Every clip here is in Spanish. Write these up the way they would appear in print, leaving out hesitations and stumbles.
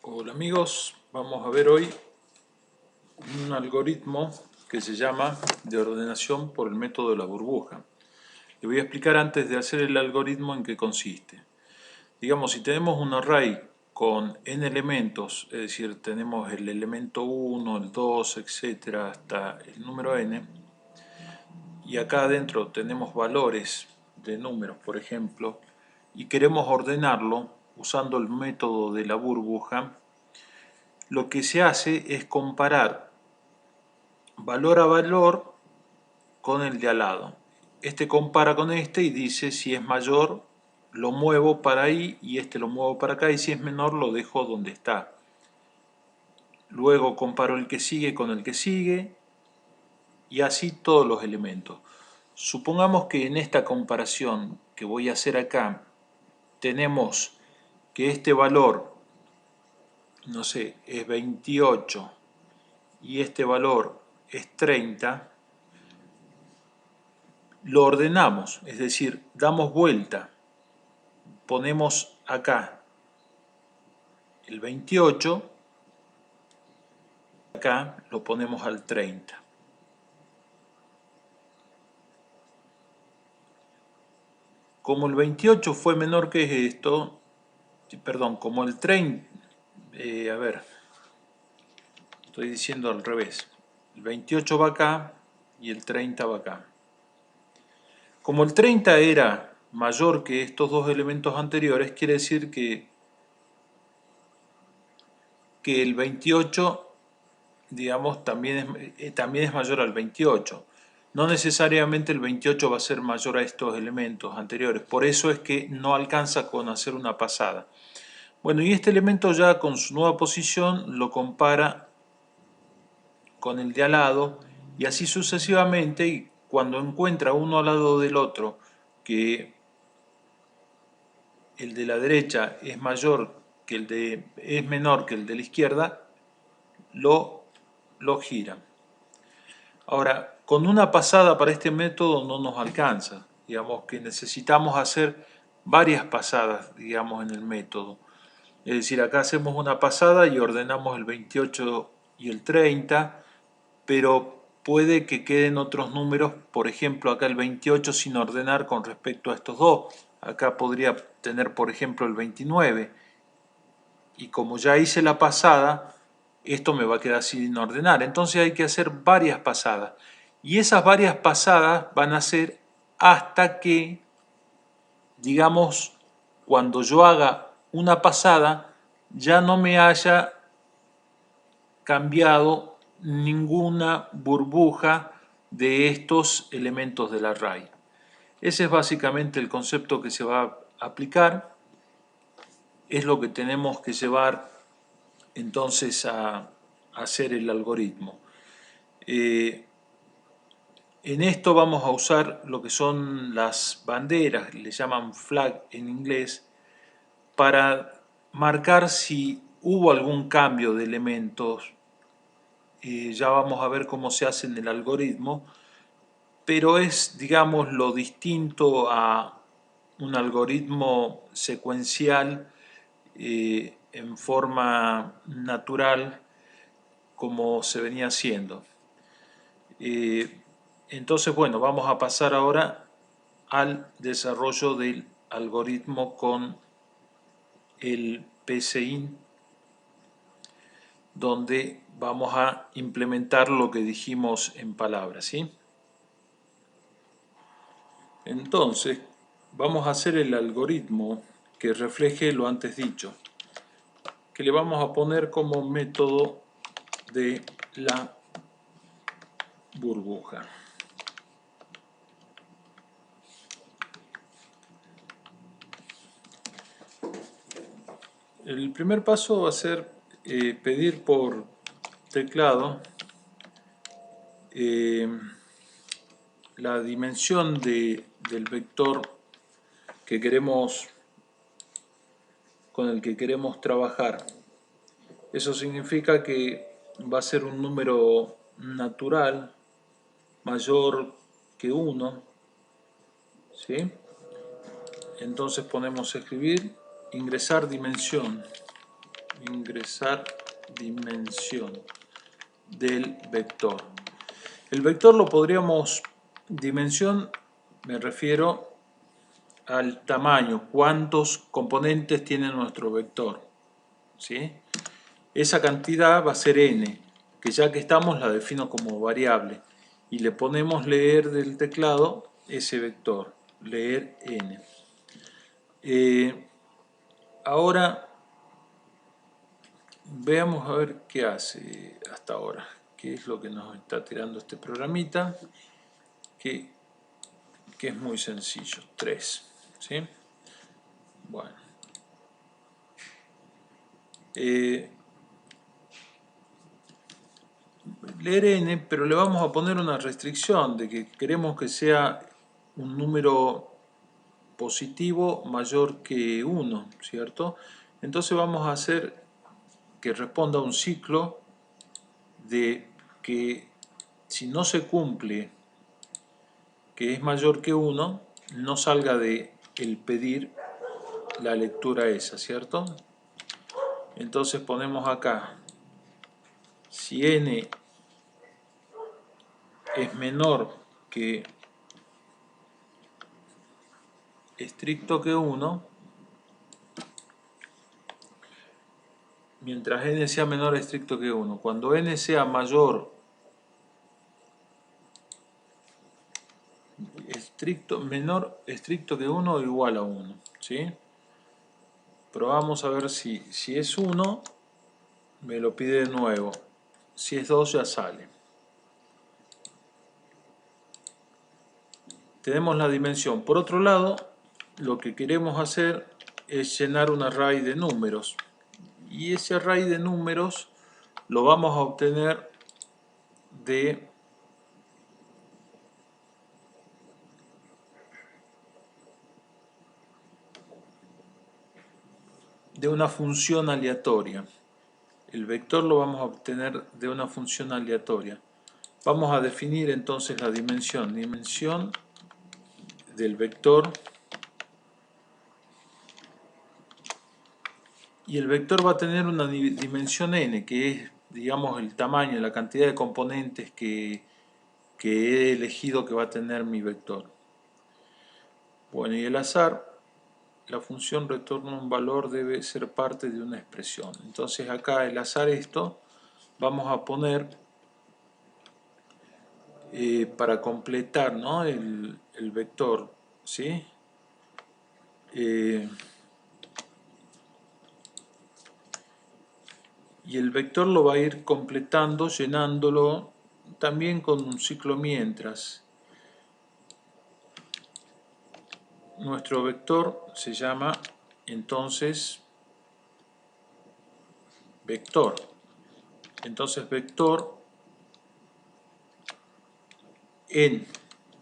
Hola amigos, vamos a ver hoy un algoritmo que se llama de ordenación por el método de la burbuja. Le voy a explicar antes de hacer el algoritmo en qué consiste. Digamos, si tenemos un array con n elementos, es decir, tenemos el elemento 1, el 2, etcétera, hasta el número n, y acá adentro tenemos valores de números, por ejemplo, y queremos ordenarlo usando el método de la burbuja, lo que se hace es comparar valor a valor con el de al lado. Este compara con este y dice si es mayor lo muevo para ahí y este lo muevo para acá, y si es menor lo dejo donde está. Luego comparo el que sigue con el que sigue y así todos los elementos. Supongamos que en esta comparación que voy a hacer acá tenemos que este valor, no sé, es 28 y este valor es 30. Lo ordenamos, es decir, damos vuelta, ponemos acá el 28, acá lo ponemos al 30. Como el 28 fue menor que esto, perdón, como el 30, a ver, estoy diciendo al revés, el 28 va acá y el 30 va acá. Como el 30 era mayor que estos dos elementos anteriores, quiere decir que el 28, digamos, también es mayor al 28. No necesariamente el 28 va a ser mayor a estos elementos anteriores, por eso es que no alcanza con hacer una pasada. Bueno, y este elemento ya con su nueva posición lo compara con el de al lado y así sucesivamente, y cuando encuentra uno al lado del otro que el de la derecha es menor que el de la izquierda, lo gira. Ahora, con una pasada para este método no nos alcanza. Digamos que necesitamos hacer varias pasadas, digamos, en el método. Es decir, acá hacemos una pasada y ordenamos el 28 y el 30, pero puede que queden otros números, por ejemplo, acá el 28 sin ordenar con respecto a estos dos. Acá podría tener, por ejemplo, el 29. Y como ya hice la pasada, esto me va a quedar sin ordenar. Entonces hay que hacer varias pasadas. Y esas varias pasadas van a ser hasta que, digamos, cuando yo haga una pasada, ya no me haya cambiado ninguna burbuja de estos elementos del array. Ese es básicamente el concepto que se va a aplicar. Es lo que tenemos que llevar entonces a hacer el algoritmo. En esto vamos a usar lo que son las banderas, le llaman flag en inglés, para marcar si hubo algún cambio de elementos. Ya vamos a ver cómo se hace en el algoritmo, pero es, digamos, lo distinto a un algoritmo secuencial en forma natural como se venía haciendo. Entonces, bueno, vamos a pasar ahora al desarrollo del algoritmo con el PSIN, donde vamos a implementar lo que dijimos en palabras, ¿sí? Entonces, vamos a hacer el algoritmo que refleje lo antes dicho, que le vamos a poner como método de la burbuja. El primer paso va a ser pedir por teclado la dimensión del vector que con el que queremos trabajar. Eso significa que va a ser un número natural mayor que 1, ¿sí? Entonces ponemos escribir, ingresar dimensión. ingresar dimensión del vector. El vector lo podríamos, dimensión me refiero al tamaño, cuántos componentes tiene nuestro vector, ¿sí? Esa cantidad va a ser n, que ya que estamos la defino como variable y le ponemos leer del teclado ese vector, leer n. Ahora veamos a ver qué hace hasta ahora, qué es lo que nos está tirando este programita, que es muy sencillo, 3, ¿sí? Bueno, leer n, pero le vamos a poner una restricción de que queremos que sea un número positivo mayor que 1, ¿cierto? Entonces vamos a hacer que responda a un ciclo de que si no se cumple que es mayor que 1, no salga de el pedir la lectura esa, ¿cierto? Entonces ponemos acá, si n es menor que estricto que 1, mientras n sea menor estricto que 1, cuando n sea mayor menor estricto que 1 o igual a 1, ¿sí? Probamos a ver si es 1, me lo pide de nuevo. Si es 2 ya sale. Tenemos la dimensión. Por otro lado, lo que queremos hacer es llenar un array de números. Y ese array de números lo vamos a obtener de una función aleatoria. El vector lo vamos a obtener de una función aleatoria. Vamos a definir entonces la dimensión. Dimensión del vector. Y el vector va a tener una dimensión n, que es, digamos, el tamaño, la cantidad de componentes que he elegido que va a tener mi vector. Bueno, y el azar, la función retorna un valor, debe ser parte de una expresión. Entonces acá el azar esto, vamos a poner para completar, ¿no?, el vector, ¿sí? Y el vector lo va a ir completando, llenándolo también con un ciclo mientras. Nuestro vector se llama entonces vector. Entonces vector en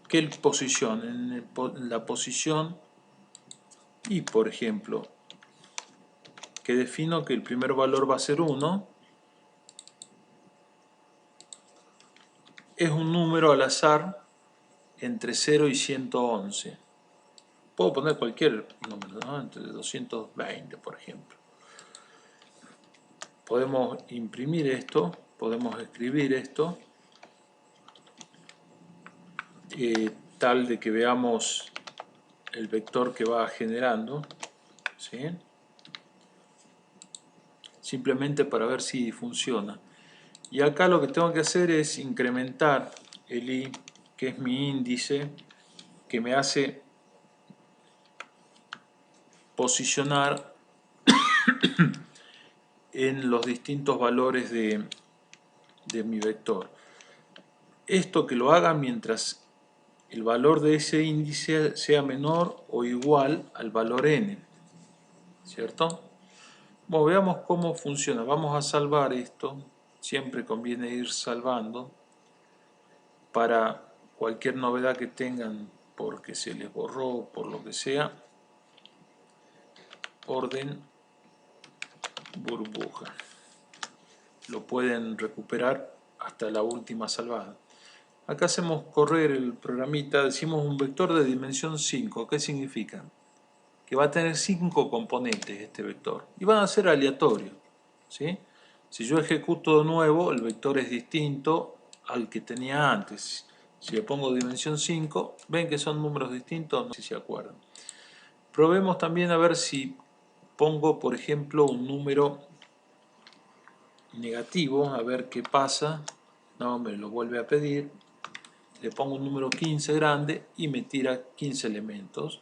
qué posición, en la posición y, por ejemplo, que defino que el primer valor va a ser 1, es un número al azar entre 0 y 111. Puedo poner cualquier número, ¿no?, entre 220, por ejemplo. Podemos imprimir esto, podemos escribir esto, tal de que veamos el vector que va generando, ¿sí?, simplemente para ver si funciona. Y acá lo que tengo que hacer es incrementar el i, que es mi índice, que me hace posicionar en los distintos valores de mi vector. Esto que lo haga mientras el valor de ese índice sea menor o igual al valor n, ¿cierto? Bueno, veamos cómo funciona. Vamos a salvar esto. Siempre conviene ir salvando para cualquier novedad que tengan porque se les borró o por lo que sea. Orden burbuja. Lo pueden recuperar hasta la última salvada. Acá hacemos correr el programita, decimos un vector de dimensión 5. ¿Qué significa? Que va a tener 5 componentes este vector y van a ser aleatorios. ¿sí? Si yo ejecuto de nuevo, el vector es distinto al que tenía antes. Si le pongo dimensión 5, ven que son números distintos, no sé si se acuerdan. Probemos también a ver si pongo, por ejemplo, un número negativo, a ver qué pasa. No, me lo vuelve a pedir. Le pongo un número 15 grande y me tira 15 elementos.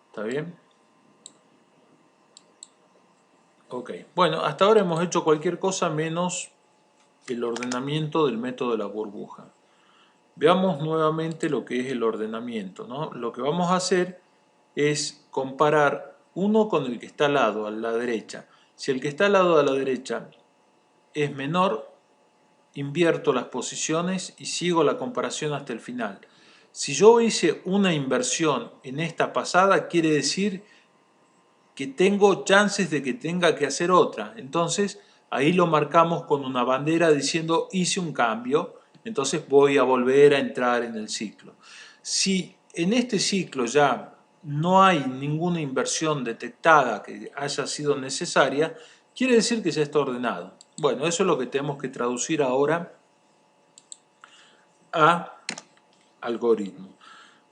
¿Está bien? Ok. Bueno, hasta ahora hemos hecho cualquier cosa menos el ordenamiento del método de la burbuja. Veamos nuevamente lo que es el ordenamiento, ¿no? Lo que vamos a hacer es comparar uno con el que está al lado, a la derecha. Si el que está al lado a la derecha es menor, invierto las posiciones y sigo la comparación hasta el final. Si yo hice una inversión en esta pasada, quiere decir que tengo chances de que tenga que hacer otra. Entonces, ahí lo marcamos con una bandera diciendo hice un cambio, entonces voy a volver a entrar en el ciclo. Si en este ciclo ya no hay ninguna inversión detectada que haya sido necesaria, quiere decir que ya está ordenado. Bueno, eso es lo que tenemos que traducir ahora a algoritmo.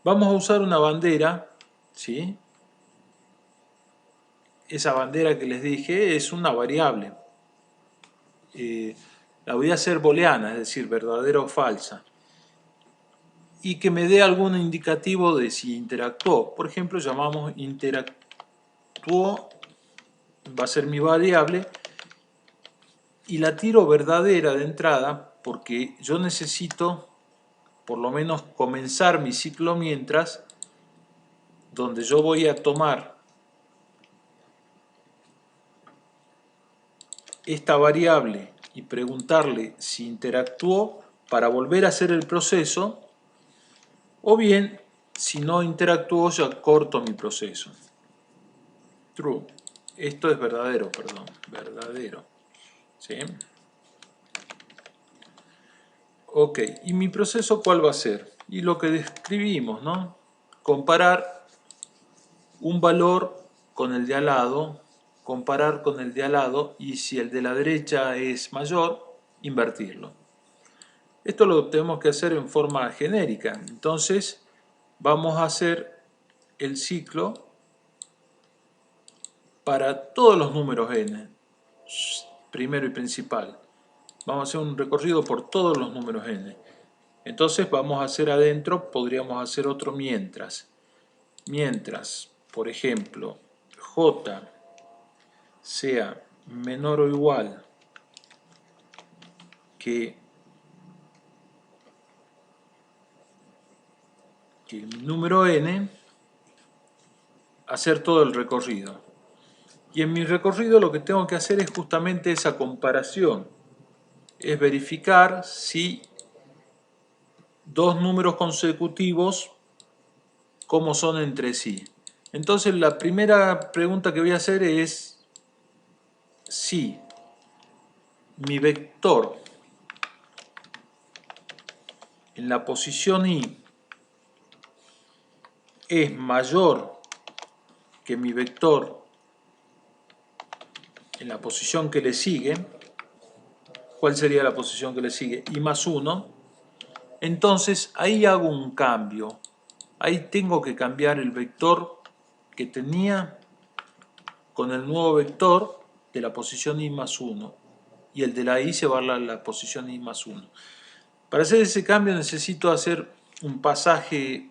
Vamos a usar una bandera, ¿sí? Esa bandera que les dije es una variable. La voy a hacer booleana, es decir, verdadera o falsa. Y que me dé algún indicativo de si interactuó. Por ejemplo, llamamos interactuó, va a ser mi variable, y la tiro verdadera de entrada porque yo necesito por lo menos comenzar mi ciclo mientras, donde yo voy a tomar esta variable y preguntarle si interactuó para volver a hacer el proceso, o bien, si no interactuó, ya corto mi proceso. True. Esto es verdadero, perdón. Verdadero. ¿Sí? Ok, ¿y mi proceso cuál va a ser? Y lo que describimos, ¿no? Comparar un valor con el de al lado, comparar con el de al lado, y si el de la derecha es mayor, invertirlo. Esto lo tenemos que hacer en forma genérica. Entonces, vamos a hacer el ciclo para todos los números n, primero y principal. Vamos a hacer un recorrido por todos los números n. Entonces vamos a hacer adentro, podríamos hacer otro mientras. Mientras, por ejemplo, j sea menor o igual que el número n, hacer todo el recorrido. Y en mi recorrido lo que tengo que hacer es justamente esa comparación. Es verificar si dos números consecutivos cómo son entre sí. Entonces la primera pregunta que voy a hacer es si mi vector en la posición i es mayor que mi vector en la posición que le sigue. ¿Cuál sería la posición que le sigue? I más 1. Entonces ahí hago un cambio. Ahí tengo que cambiar el vector que tenía con el nuevo vector de la posición i más 1. Y el de la i se va a la posición i más 1. Para hacer ese cambio necesito hacer un pasaje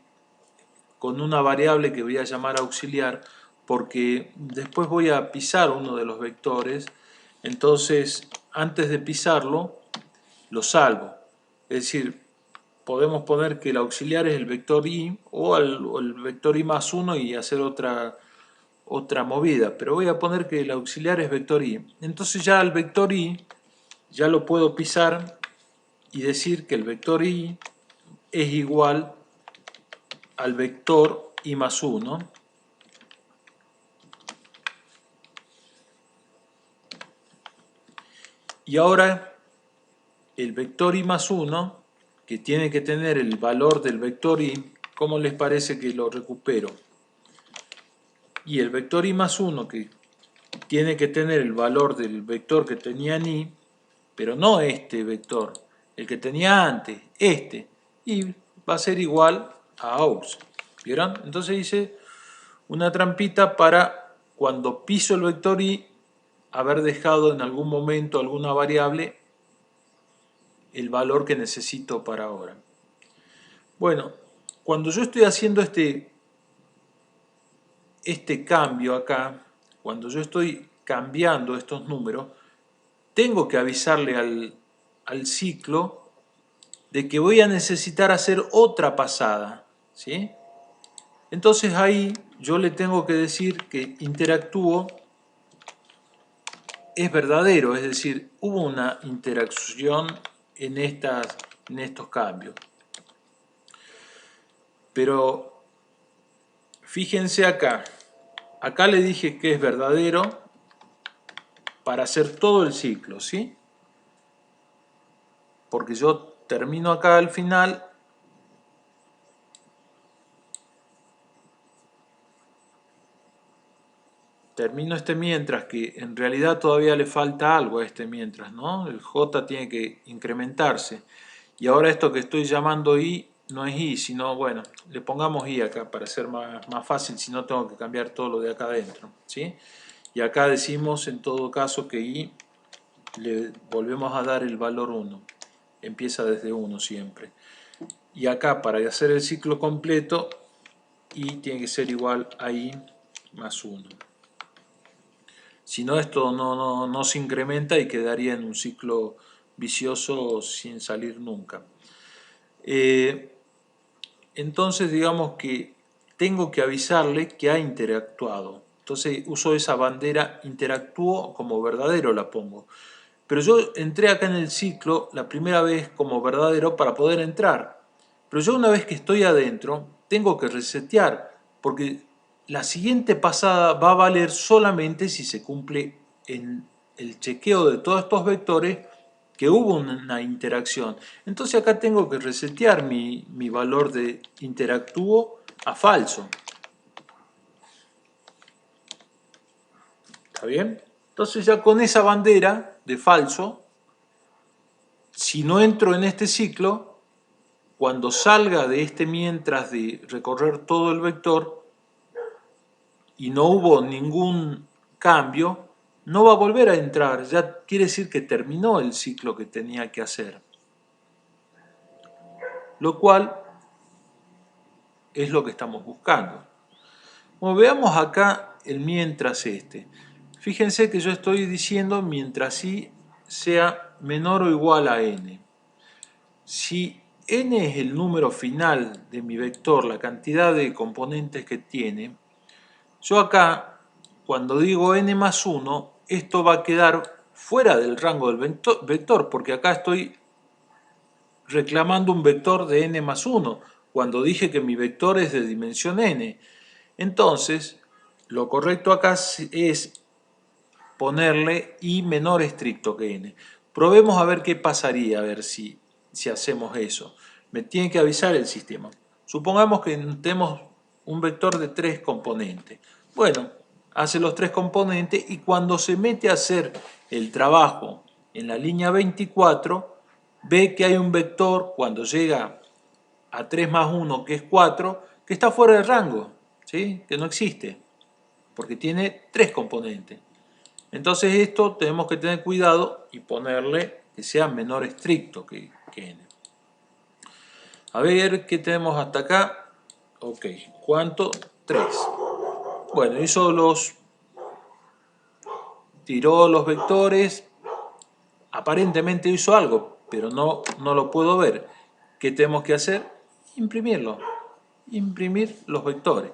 con una variable que voy a llamar auxiliar, porque después voy a pisar uno de los vectores. Entonces, antes de pisarlo, lo salvo. Es decir, podemos poner que el auxiliar es el vector i o el vector i más 1 y hacer otra movida, pero voy a poner que el auxiliar es vector i. Entonces ya el vector i ya lo puedo pisar y decir que el vector i es igual al vector i más 1. Y ahora el vector i más 1, que tiene que tener el valor del vector i, ¿cómo les parece que lo recupero? Y el vector i más 1, que tiene que tener el valor del vector que tenía en y, pero no este vector, el que tenía antes, este, y va a ser igual a aux. ¿Vieron? Entonces hice una trampita para cuando piso el vector y haber dejado en algún momento alguna variable el valor que necesito para ahora. Bueno, cuando yo estoy haciendo este cambio acá, cuando yo estoy cambiando estos números, tengo que avisarle al ciclo de que voy a necesitar hacer otra pasada, ¿sí? Entonces ahí yo le tengo que decir que interactúo es verdadero, es decir, hubo una interacción en estos cambios. Pero fíjense acá, acá le dije que es verdadero para hacer todo el ciclo, ¿sí? Porque yo termino acá al final termino este mientras, que en realidad todavía le falta algo a este mientras, ¿no? El j tiene que incrementarse. Y ahora esto que estoy llamando i no es i, sino, bueno, le pongamos i acá para ser más fácil, si no tengo que cambiar todo lo de acá adentro, ¿sí? Y acá decimos en todo caso que i le volvemos a dar el valor 1. Empieza desde 1 siempre. Y acá para hacer el ciclo completo, i tiene que ser igual a i más 1. Si no, esto no se incrementa y quedaría en un ciclo vicioso sin salir nunca. Entonces digamos que tengo que avisarle que ha interactuado. Entonces uso esa bandera interactúo como verdadero, la pongo. Pero yo entré acá en el ciclo la primera vez como verdadero para poder entrar. Pero yo una vez que estoy adentro tengo que resetear, porque la siguiente pasada va a valer solamente si se cumple en el chequeo de todos estos vectores que hubo una interacción. Entonces acá tengo que resetear mi valor de interactúo a falso. ¿Está bien? Entonces ya con esa bandera de falso, si no entro en este ciclo, cuando salga de este mientras de recorrer todo el vector y no hubo ningún cambio, no va a volver a entrar. Ya quiere decir que terminó el ciclo que tenía que hacer. Lo cual es lo que estamos buscando. Como veamos acá el mientras este. Fíjense que yo estoy diciendo mientras i sea menor o igual a n. Si n es el número final de mi vector, la cantidad de componentes que tiene, yo acá, cuando digo n más 1, esto va a quedar fuera del rango del vector, porque acá estoy reclamando un vector de n más 1, cuando dije que mi vector es de dimensión n. Entonces, lo correcto acá es ponerle i menor estricto que n. Probemos a ver qué pasaría, a ver si hacemos eso. Me tiene que avisar el sistema. Supongamos que tenemos un vector de 3 componentes. Bueno, hace los 3 componentes y cuando se mete a hacer el trabajo en la línea 24, ve que hay un vector cuando llega a 3 más 1, que es 4, que está fuera de rango, ¿sí? Que no existe, porque tiene 3 componentes. Entonces esto tenemos que tener cuidado y ponerle que sea menor estricto que n. A ver, ¿qué tenemos hasta acá? Ok, ¿cuánto? 3. Bueno, tiró los vectores, aparentemente hizo algo, pero no lo puedo ver. ¿Qué tenemos que hacer? Imprimirlo. Imprimir los vectores.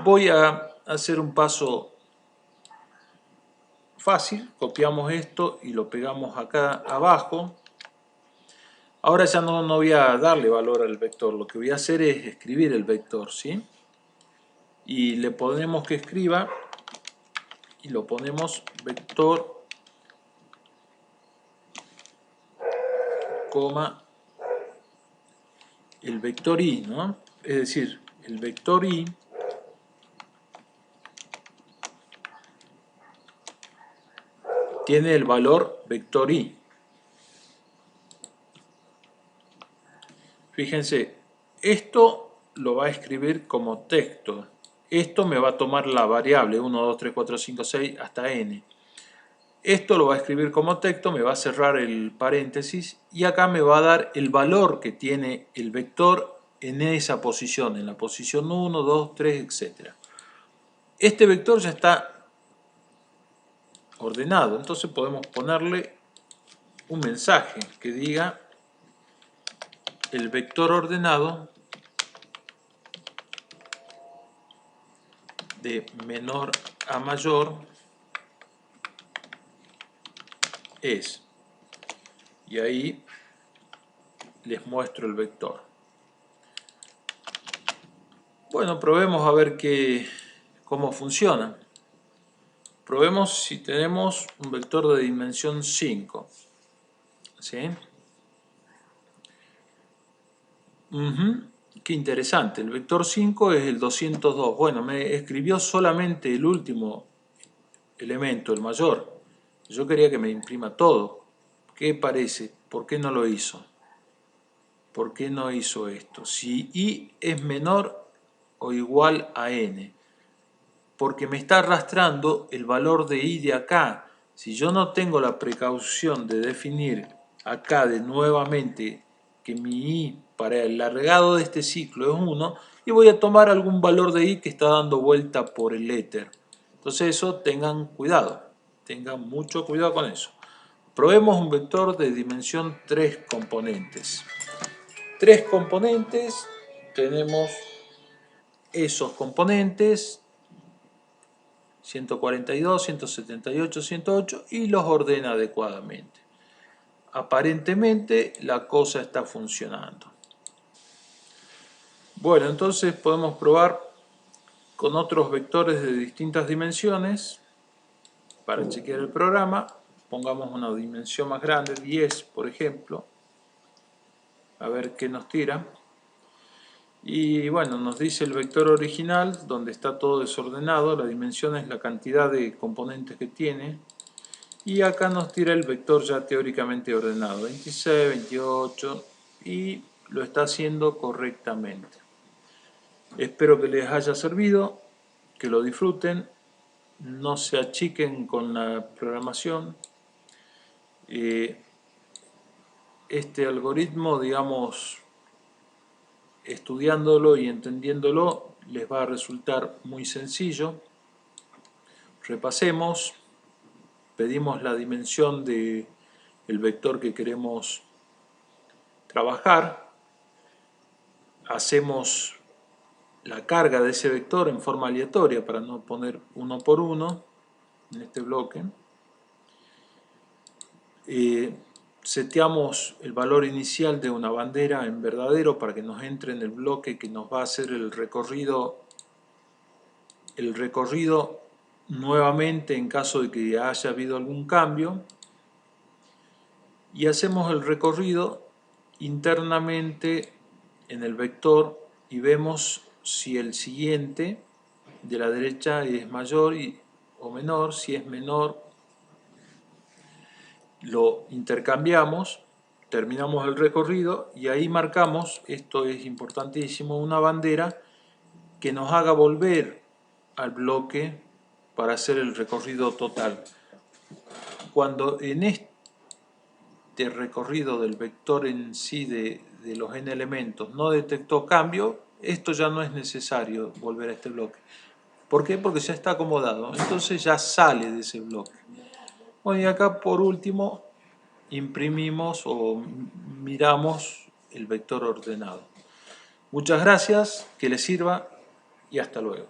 Voy a hacer un paso fácil, copiamos esto y lo pegamos acá abajo. Ahora ya no voy a darle valor al vector, lo que voy a hacer es escribir el vector, ¿sí? Y le ponemos que escriba y lo ponemos vector, coma, el vector i, ¿no? Es decir, el vector i tiene el valor vector i. Fíjense, esto lo va a escribir como texto. Esto me va a tomar la variable 1, 2, 3, 4, 5, 6 hasta n. Esto lo va a escribir como texto, me va a cerrar el paréntesis y acá me va a dar el valor que tiene el vector en esa posición, en la posición 1, 2, 3, etc. Este vector ya está ordenado, entonces podemos ponerle un mensaje que diga el vector ordenado de menor a mayor es, y ahí les muestro el vector. Bueno, probemos a ver cómo funciona. Probemos si tenemos un vector de dimensión 5. ¿Sí? Qué interesante. El vector 5 es el 202. Bueno, me escribió solamente el último elemento, el mayor. Yo quería que me imprima todo. ¿Qué parece? ¿Por qué no lo hizo? ¿Por qué no hizo esto? Si i es menor o igual a n. Porque me está arrastrando el valor de i de acá. Si yo no tengo la precaución de definir acá de nuevamente que mi i para el largado de este ciclo es 1, y voy a tomar algún valor de i que está dando vuelta por el éter. Entonces eso tengan cuidado, tengan mucho cuidado con eso. Probemos un vector de dimensión 3 componentes. 3 componentes, tenemos esos componentes, 142, 178, 108, y los ordena adecuadamente. Aparentemente la cosa está funcionando. Bueno, entonces podemos probar con otros vectores de distintas dimensiones para chequear el programa. Pongamos una dimensión más grande, 10 por ejemplo, a ver qué nos tira. Y bueno, nos dice el vector original, donde está todo desordenado, la dimensión es la cantidad de componentes que tiene. Y acá nos tira el vector ya teóricamente ordenado, 26, 28, y lo está haciendo correctamente. Espero que les haya servido, que lo disfruten, no se achiquen con la programación. Este algoritmo, digamos, estudiándolo y entendiéndolo, les va a resultar muy sencillo. Repasemos, pedimos la dimensión del vector que queremos trabajar, hacemos la carga de ese vector en forma aleatoria para no poner uno por uno en este bloque. Seteamos el valor inicial de una bandera en verdadero para que nos entre en el bloque que nos va a hacer el recorrido nuevamente en caso de que haya habido algún cambio, y hacemos el recorrido internamente en el vector y vemos si el siguiente de la derecha es mayor o menor. Si es menor, lo intercambiamos, terminamos el recorrido y ahí marcamos, esto es importantísimo, una bandera que nos haga volver al bloque para hacer el recorrido total. Cuando en este recorrido del vector en sí de los n elementos no detectó cambio, esto ya no es necesario volver a este bloque. ¿Por qué? Porque ya está acomodado, entonces ya sale de ese bloque. Bueno, y acá por último imprimimos o miramos el vector ordenado. Muchas gracias, que les sirva y hasta luego.